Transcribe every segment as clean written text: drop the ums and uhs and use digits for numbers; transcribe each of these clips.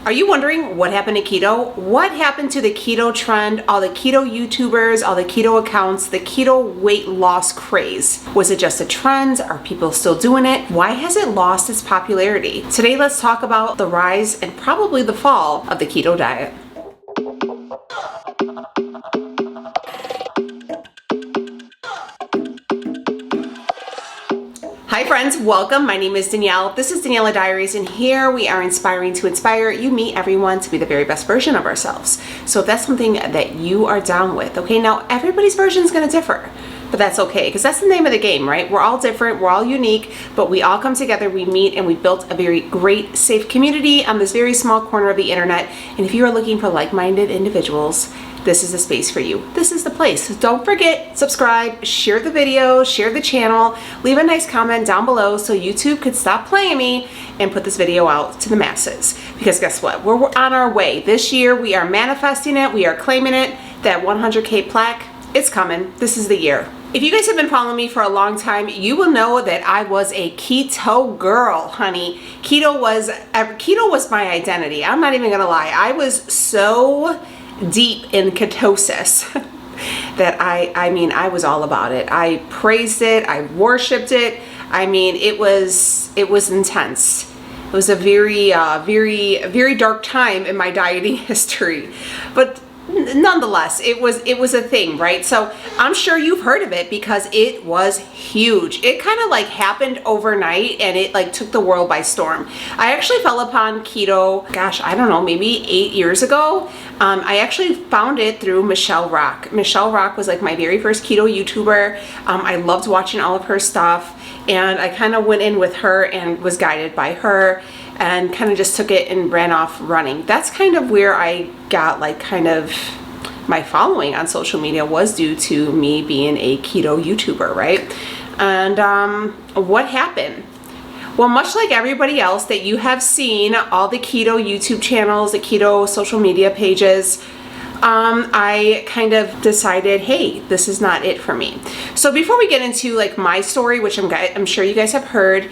Are you wondering what happened to keto? What happened to the keto trend, all the keto YouTubers, all the keto accounts, the keto weight loss craze? Was it just a trend? Are people still doing it? Why has it lost its popularity? Today, let's talk about the rise and probably the fall of the keto diet. Hi friends, welcome. My name is Danielle. This is Daniela Diaries, and here we are inspiring to inspire you, me, everyone to be the very best version of ourselves. So if that's something that you are down with, okay, now everybody's version is going to differ, but that's okay because that's the name of the game, right? We're all different, we're all unique, but we all come together, we meet, and we built a very great, safe community on this very small corner of the internet. And if you are looking for like-minded individuals, this is the space for you. This is the place. Don't forget, subscribe, share the video, share the channel, leave a nice comment down below so YouTube could stop playing me and put this video out to the masses. Because guess what? We're on our way. This year we are manifesting it, we are claiming it, that 100K plaque, it's coming. This is the year. If you guys have been following me for a long time, you will know that I was a keto girl, honey. Keto was my identity. I'm not even gonna lie. I was so deep in ketosis that I was all about it. I praised it, I worshiped it. I mean, it was intense. It was a very dark time in my dieting history, but nonetheless, it was a thing, right? So I'm sure you've heard of it because it was huge. It kind of like happened overnight and it like took the world by storm. I actually fell upon keto, gosh, I don't know, maybe 8 years ago. I actually found it through Michelle Rock. Michelle Rock was like my very first keto YouTuber. I loved watching all of her stuff, and I kind of went in with her and was guided by her and kind of just took it and ran off running. That's kind of where I got like kind of my following on social media, was due to me being a keto YouTuber, right? And what happened? Well, much like everybody else that you have seen, all the keto YouTube channels, the keto social media pages, I kind of decided, hey, this is not it for me. So before we get into like my story, which I'm sure you guys have heard,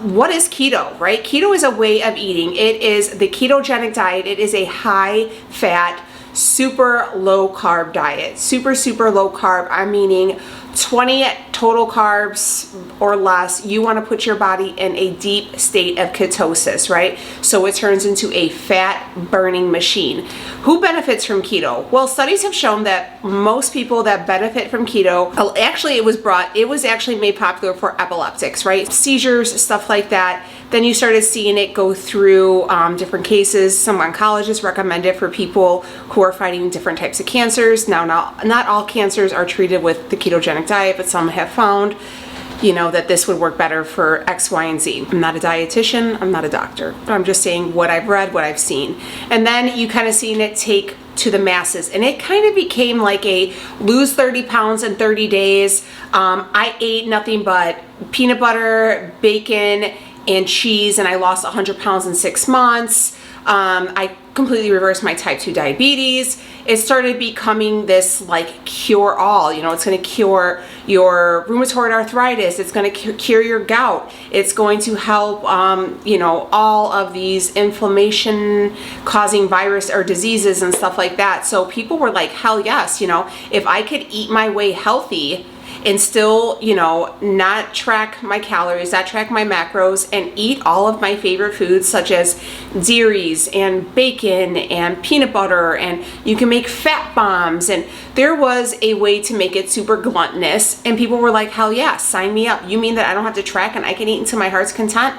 what is keto, right? Keto is a way of eating. It is the ketogenic diet. It is a high fat, super low carb diet. Super low carb. I'm meaning 20 total carbs or less. You want to put your body in a deep state of ketosis, right? So it turns into a fat burning machine. Who benefits from keto? Well, studies have shown that most people that benefit from keto, actually it was actually made popular for epileptics, right? Seizures, stuff like that. Then you started seeing it go through different cases. Some oncologists recommend it for people who are fighting different types of cancers. Now, not all cancers are treated with the ketogenic diet, but some have found, you know, that this would work better for X, Y, and Z. I'm not a dietitian, I'm not a doctor, but I'm just saying what I've read, what I've seen. And then you kind of seen it take to the masses, and it kind of became like a lose 30 pounds in 30 days. I ate nothing but peanut butter, bacon, and cheese, and I lost 100 pounds in 6 months. I completely reversed my type 2 diabetes. It started becoming this like cure all, you know, it's going to cure your rheumatoid arthritis. It's going to cure your gout. It's going to help, you know, all of these inflammation causing virus or diseases and stuff like that. So people were like, hell yes, you know, if I could eat my way healthy and still, you know, not track my calories, not track my macros, and eat all of my favorite foods such as dairies and bacon and peanut butter, and you can make fat bombs. And there was a way to make it super gluttonous, and people were like, hell yeah, sign me up. You mean that I don't have to track and I can eat into my heart's content?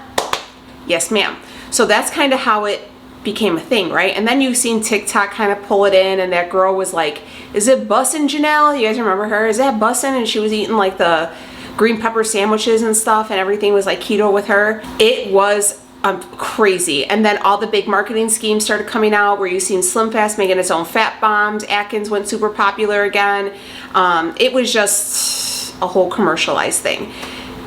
Yes, ma'am. So that's kind of how it became a thing, right? And then you've seen TikTok kind of pull it in, and that girl was like, is it bussin' Janelle? You guys remember her? Is that bussin'? And she was eating like the green pepper sandwiches and stuff, and everything was like keto with her. It was crazy. And then all the big marketing schemes started coming out where you seen Slim Fast making its own fat bombs. Atkins went super popular again. It was just a whole commercialized thing.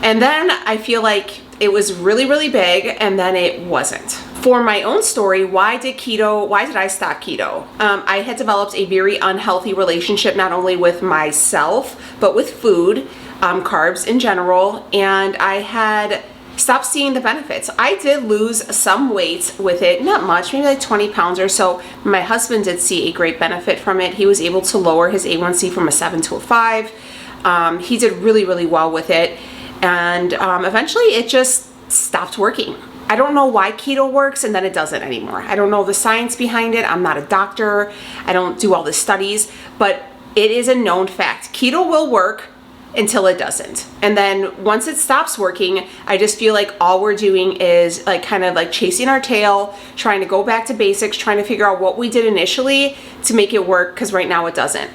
And then I feel like it was really big, and then it wasn't. For my own story, why did I stop keto? I had developed a very unhealthy relationship, not only with myself, but with food, carbs in general. And I had stopped seeing the benefits. I did lose some weight with it, not much, maybe like 20 pounds or so. My husband did see a great benefit from it. He was able to lower his A1C from a 7 to a 5. He did really, really well with it. And eventually it just stopped working. I don't know why keto works and then it doesn't anymore. I don't know the science behind it. I'm not a doctor. I don't do all the studies, but it is a known fact. Keto will work until it doesn't. And then once it stops working, I just feel like all we're doing is like kind of like chasing our tail, trying to go back to basics, trying to figure out what we did initially to make it work, because right now it doesn't.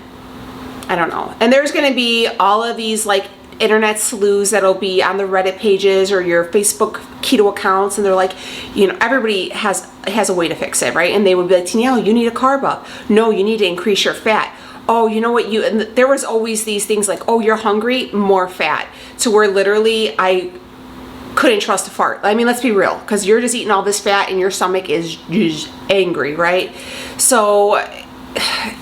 I don't know. And there's going to be all of these like internet sleuths that'll be on the Reddit pages or your Facebook keto accounts, and they're like, you know, everybody has a way to fix it, right? And they would be like, Danielle, you need a carb up. No, you need to increase your fat. Oh, you know what, and there was always these things like, oh, you're hungry, more fat, to where literally I couldn't trust a fart. I mean, let's be real, because you're just eating all this fat and your stomach is just angry, right? So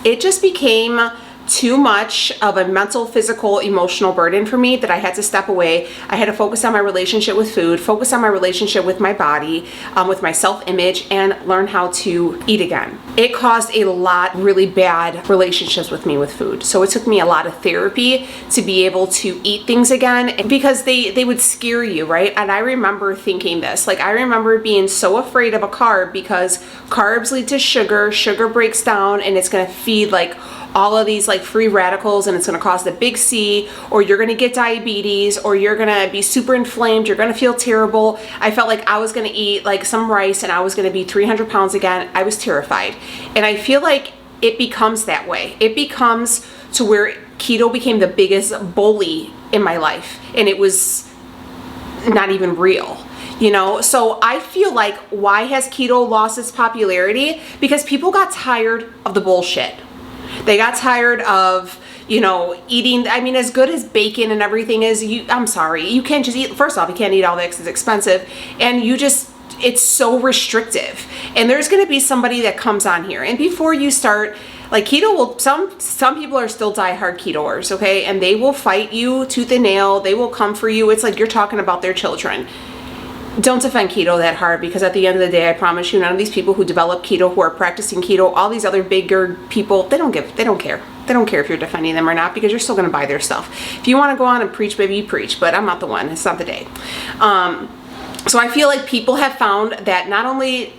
it just became too much of a mental, physical, emotional burden for me that I had to step away. I had to focus on my relationship with food, focus on my relationship with my body, with my self-image, and learn how to eat again. It caused a lot really bad relationships with me with food. So it took me a lot of therapy to be able to eat things again, because they would scare you, right? And I remember thinking this, like I remember being so afraid of a carb because carbs lead to sugar, sugar breaks down, and it's gonna feed like all of these like free radicals, and it's going to cause the big C, or you're going to get diabetes, or you're going to be super inflamed, you're going to feel terrible. I felt like I was going to eat like some rice and I was going to be 300 pounds again. I was terrified. And I feel like it becomes that way. It becomes to where keto became the biggest bully in my life, and it was not even real. You know, so I feel like, why has keto lost its popularity? Because people got tired of the bullshit. They got tired of, you know, eating. I mean, as good as bacon and everything is, I'm sorry, you can't just eat. First off, you can't eat all that because it's expensive, and it's so restrictive. And there's going to be somebody that comes on here, and before you start, like keto will, some people are still diehard ketoers, okay, and they will fight you tooth and nail. They will come for you. It's like you're talking about their children. Don't defend keto that hard, because at the end of the day, I promise you, none of these people who develop keto, who are practicing keto, all these other bigger people, they don't care. They don't care if you're defending them or not, because you're still going to buy their stuff. If you want to go on and preach, baby, you preach, but I'm not the one. It's not the day. So I feel like people have found that not only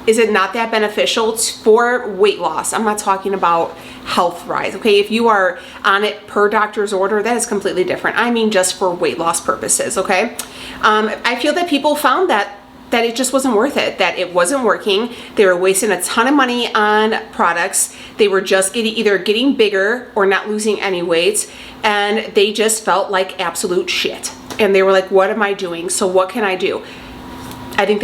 is it not that beneficial for weight loss, I'm not talking about health rise, okay? If you are on it per doctor's order, that is completely different. I mean just for weight loss purposes, okay? I feel that people found that it just wasn't worth it, that it wasn't working. They were wasting a ton of money on products. They were just either getting bigger or not losing any weight, and they just felt like absolute shit. And they were like, what am I doing? So what can I do? I think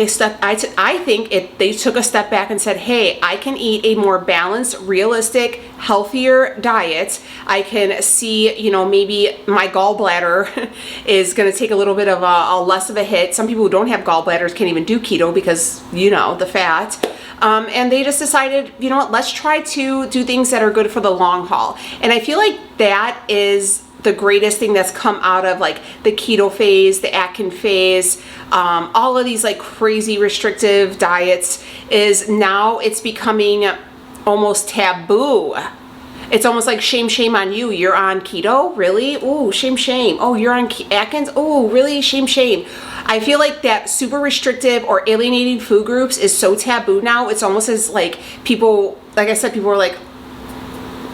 they took a step back and said, hey, I can eat a more balanced, realistic, healthier diet. I can see, you know, maybe my gallbladder is going to take a little bit of a less of a hit. Some people who don't have gallbladders can't even do keto because, you know, the fat. And they just decided, you know what, let's try to do things that are good for the long haul. And I feel like that is the greatest thing that's come out of like the keto phase, the Atkins phase, all of these like crazy restrictive diets, is now it's becoming almost taboo. It's almost like shame on you. You're on keto? Really? Oh, shame. Oh, you're on Atkins? Oh, really? Shame. I feel like that super restrictive or alienating food groups is so taboo now. It's almost as like people, like I said, people are like,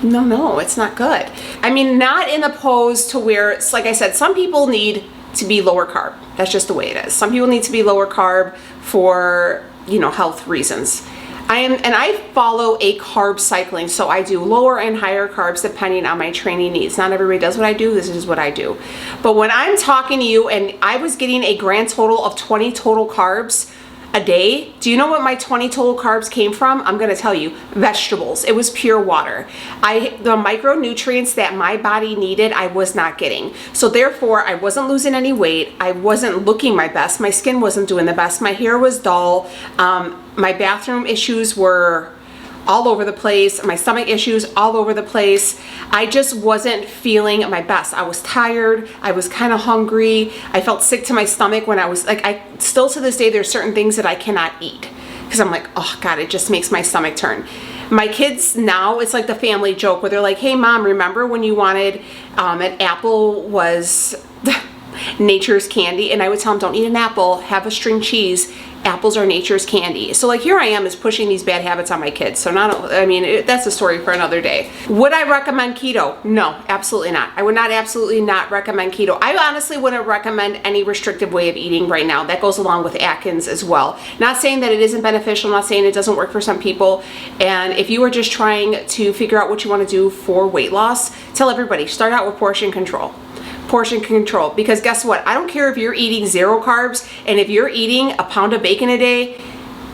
no, it's not good. I mean, not in a pose to where it's like I said, some people need to be lower carb. That's just the way it is. Some people need to be lower carb for, you know, health reasons. I follow a carb cycling, so I do lower and higher carbs depending on my training needs. Not everybody does what I do. This is what I do. But when I'm talking to you and I was getting a grand total of 20 total carbs a day, do you know what my 20 total carbs came from? I'm going to tell you, vegetables. It was pure water. The micronutrients that my body needed, I was not getting. So therefore, I wasn't losing any weight. I wasn't looking my best. My skin wasn't doing the best. My hair was dull. My bathroom issues were all over the place, my stomach issues all over the place. I just wasn't feeling my best. I was tired, I was kind of hungry, I felt sick to my stomach when I was like, I still to this day, there's certain things that I cannot eat because I'm like, oh God, it just makes my stomach turn. My kids now, it's like the family joke where they're like, hey mom, remember when you wanted an apple was nature's candy? And I would tell them, don't eat an apple, have a string cheese. Apples are nature's candy. So like here I am is pushing these bad habits on my kids. So that's a story for another day. Would I recommend keto? No, absolutely not. I would not absolutely not recommend keto. I honestly wouldn't recommend any restrictive way of eating right now. That goes along with Atkins as well. Not saying that it isn't beneficial, not saying it doesn't work for some people. And if you are just trying to figure out what you want to do for weight loss, tell everybody, start out with portion control. Portion control, because guess what? I don't care if you're eating 0 carbs, and if you're eating a pound of bacon a day,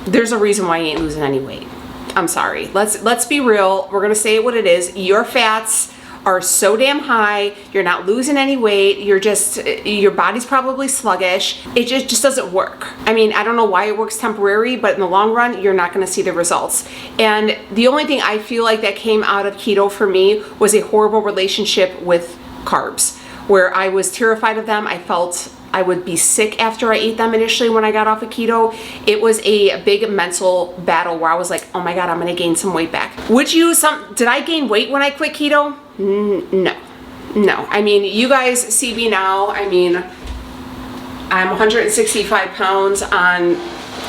there's a reason why you ain't losing any weight. I'm sorry. Let's be real. We're gonna say it what it is. Your fats are so damn high. You're not losing any weight. Your body's probably sluggish. It just doesn't work. I mean, I don't know why it works temporary, but in the long run, you're not gonna see the results. And the only thing I feel like that came out of keto for me was a horrible relationship with carbs, where I was terrified of them. I felt I would be sick after I ate them initially when I got off of keto. It was a big mental battle where I was like, oh my God, I'm gonna gain some weight back. Did I gain weight when I quit keto? No. I mean, you guys see me now. I mean, I'm 165 pounds on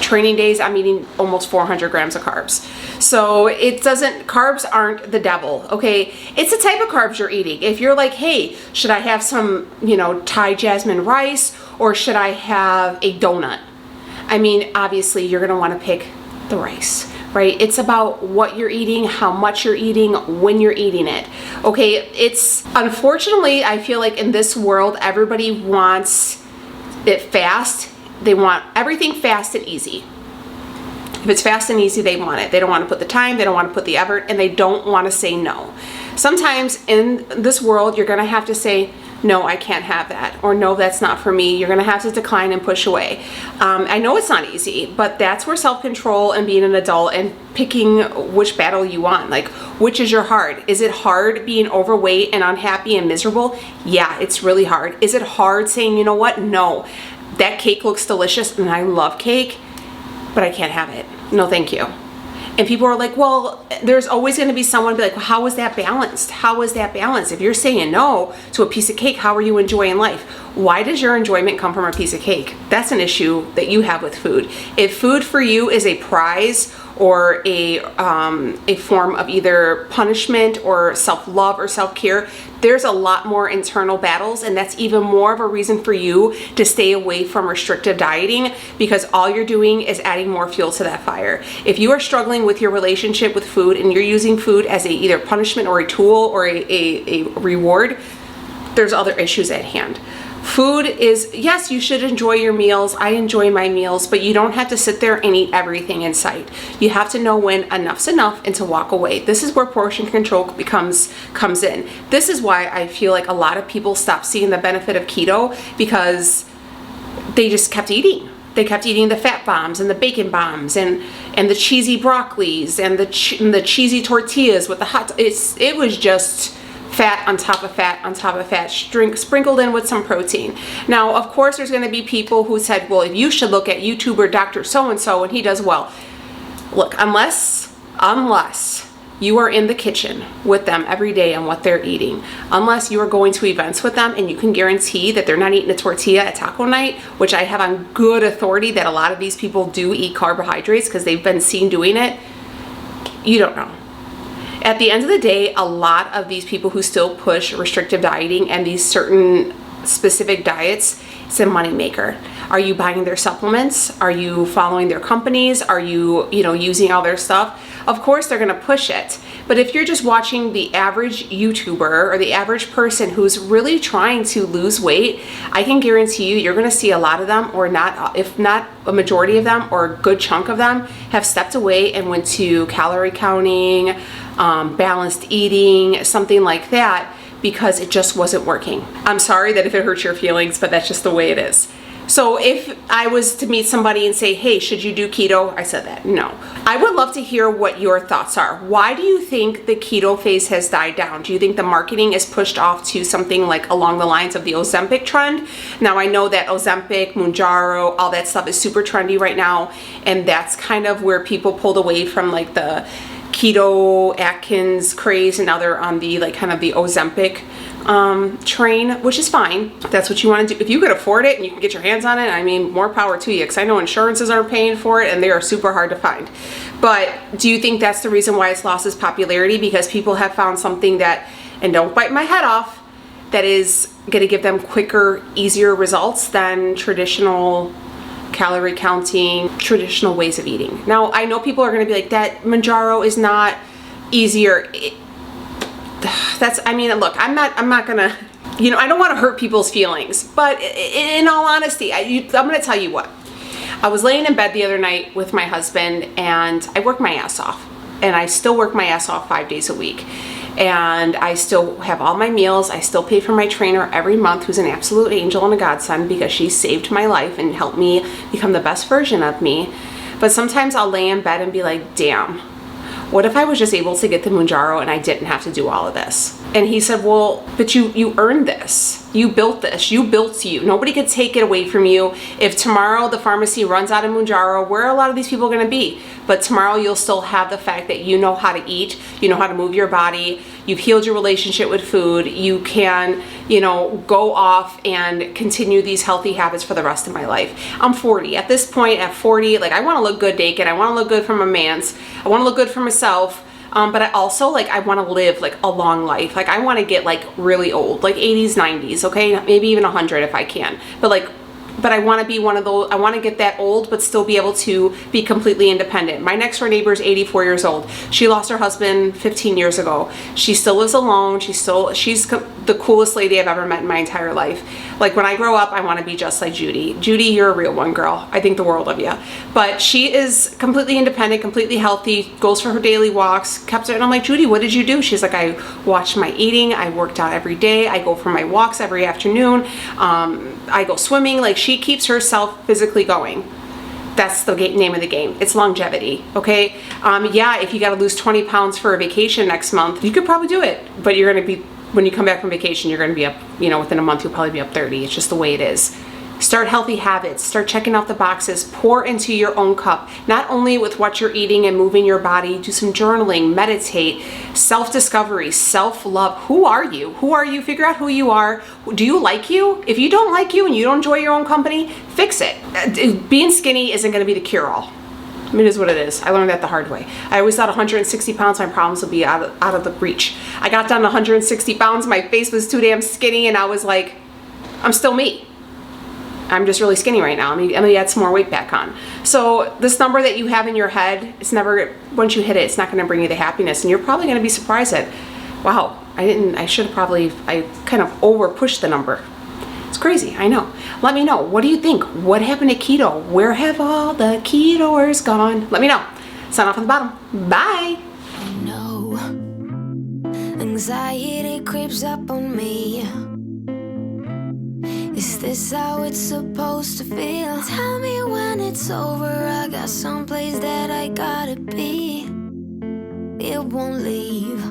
training days. I'm eating almost 400 grams of carbs. So carbs aren't the devil, okay? It's the type of carbs you're eating. If you're like, hey, should I have some, Thai jasmine rice, or should I have a donut? I mean, obviously you're gonna wanna pick the rice, right? It's about what you're eating, how much you're eating, when you're eating it, okay? Unfortunately, I feel like in this world, everybody wants it fast. They want everything fast and easy. If it's fast and easy, they want it. They don't want to put the time, they don't want to put the effort, and they don't want to say no. Sometimes in this world, you're going to have to say, no, I can't have that, or no, that's not for me. You're going to have to decline and push away. I know it's not easy, but that's where self-control and being an adult and picking which battle you want, like which is your hard. Is it hard being overweight and unhappy and miserable? Yeah, it's really hard. Is it hard saying, you know what? No, that cake looks delicious and I love cake, but I can't have it. No, thank you. And people are like, well, there's always going to be someone be like, well, how is that balanced? How is that balanced? If you're saying no to a piece of cake, how are you enjoying life? Why does your enjoyment come from a piece of cake? That's an issue that you have with food. If food for you is a prize or a form of either punishment or self-love or self-care, there's a lot more internal battles, and that's even more of a reason for you to stay away from restrictive dieting, because all you're doing is adding more fuel to that fire. If you are struggling with your relationship with food and you're using food as either punishment or a tool or a reward, there's other issues at hand. Food is, yes, you should enjoy your meals. I enjoy my meals, but you don't have to sit there and eat everything in sight. You have to know when enough's enough and to walk away. This is where portion control comes in. This is why I feel like a lot of people stop seeing the benefit of keto, because they just kept eating. They kept eating the fat bombs and the bacon bombs and the cheesy broccolis and the cheesy tortillas with the hot. It was just fat on top of fat on top of fat, sprinkled in with some protein. Now, of course, there's going to be people who said, well, if you should look at YouTuber Dr. So-and-so and he does well. Look, unless you are in the kitchen with them every day on what they're eating, unless you are going to events with them and you can guarantee that they're not eating a tortilla at taco night, which I have on good authority that a lot of these people do eat carbohydrates because they've been seen doing it, you don't know. At the end of the day, a lot of these people who still push restrictive dieting and these certain specific diets, it's a moneymaker. Are you buying their supplements? Are you following their companies? Are you, using all their stuff? Of course, they're going to push it. But if you're just watching the average YouTuber or the average person who's really trying to lose weight, I can guarantee you're going to see a lot of them, or not, if not a majority of them, or a good chunk of them, have stepped away and went to calorie counting, balanced eating, something like that, because it just wasn't working. I'm sorry that if it hurts your feelings, but that's just the way it is. So if I was to meet somebody and say, hey, should you do keto? I said that, no. I would love to hear what your thoughts are. Why do you think the keto phase has died down? Do you think the marketing is pushed off to something like along the lines of the Ozempic trend? Now I know that Ozempic, Mounjaro, all that stuff is super trendy right now, and that's kind of where people pulled away from like the keto Atkins craze, and now they're on the like kind of the Ozempic train, which is fine. That's what you want to do. If you could afford it and you can get your hands on it, I mean, more power to you, because I know insurances aren't paying for it and they are super hard to find. But do you think that's the reason why it's lost its popularity? Because people have found something that, and don't bite my head off, that is going to give them quicker, easier results than traditional calorie counting, traditional ways of eating. Now, I know people are going to be like, that Mounjaro is not easier. I mean, look, I'm not gonna, you know, I don't want to hurt people's feelings, but in all honesty, I'm gonna tell you what. I was laying in bed the other night with my husband, and I work my ass off, and I still work my ass off 5 days a week, and I still have all my meals. I still pay for my trainer every month, who's an absolute angel and a godsend, because she saved my life and helped me become the best version of me. But sometimes I'll lay in bed and be like, damn, what if I was just able to get the Mounjaro and I didn't have to do all of this? And he said, well, but you earned this. You built this. You built you. Nobody could take it away from you. If tomorrow the pharmacy runs out of Mounjaro, where are a lot of these people going to be? But tomorrow you'll still have the fact that you know how to eat, you know how to move your body, you've healed your relationship with food, you can, you know, go off and continue these healthy habits for the rest of my life. I'm 40. At this point, at 40, like, I want to look good naked. I want to look good for my mans. I want to look good for myself. But I also, like, I want to live like a long life. Like, I want to get like really old, like 80s, 90s, okay? Maybe even 100 if I can. But I want to be one of those, I want to get that old, but still be able to be completely independent. My next door neighbor is 84 years old. She lost her husband 15 years ago. She still lives alone. She's the coolest lady I've ever met in my entire life. Like, when I grow up, I want to be just like Judy. Judy, you're a real one, girl. I think the world of you. But she is completely independent, completely healthy, goes for her daily walks, kept it. And I'm like, Judy, what did you do? She's like, I watched my eating. I worked out every day. I go for my walks every afternoon. I go swimming. Like, she keeps herself physically going. That's the name of the game. It's longevity, okay? Yeah, if you got to lose 20 pounds for a vacation next month, you could probably do it. But you're going to be, when you come back from vacation, you're going to be up, you know, within a month, you'll probably be up 30. It's just the way it is. Start healthy habits. Start checking off the boxes. Pour into your own cup. Not only with what you're eating and moving your body, do some journaling, meditate, self-discovery, self-love. Who are you? Who are you? Figure out who you are. Do you like you? If you don't like you and you don't enjoy your own company, fix it. Being skinny isn't going to be the cure-all. It is what it is. I learned that the hard way. I always thought 160 pounds, my problems would be out of the reach. I got down to 160 pounds, my face was too damn skinny, and I was like, I'm still me. I'm just really skinny right now. I'm gonna add some more weight back on. So this number that you have in your head, it's never, once you hit it, it's not gonna bring you the happiness, and you're probably gonna be surprised that, wow, I kind of over pushed the number. It's crazy, I know. Let me know, what do you think? What happened to keto? Where have all the ketoers gone? Let me know. Sign off on the bottom. Bye. I know anxiety creeps up on me. Is this how it's supposed to feel? Tell me when it's over. I got someplace that I gotta be. It won't leave.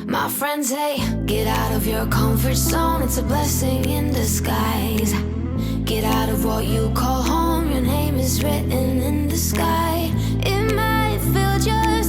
My friends say, get out of your comfort zone. It's a blessing in disguise. Get out of what you call home. Your name is written in the sky. It might feel just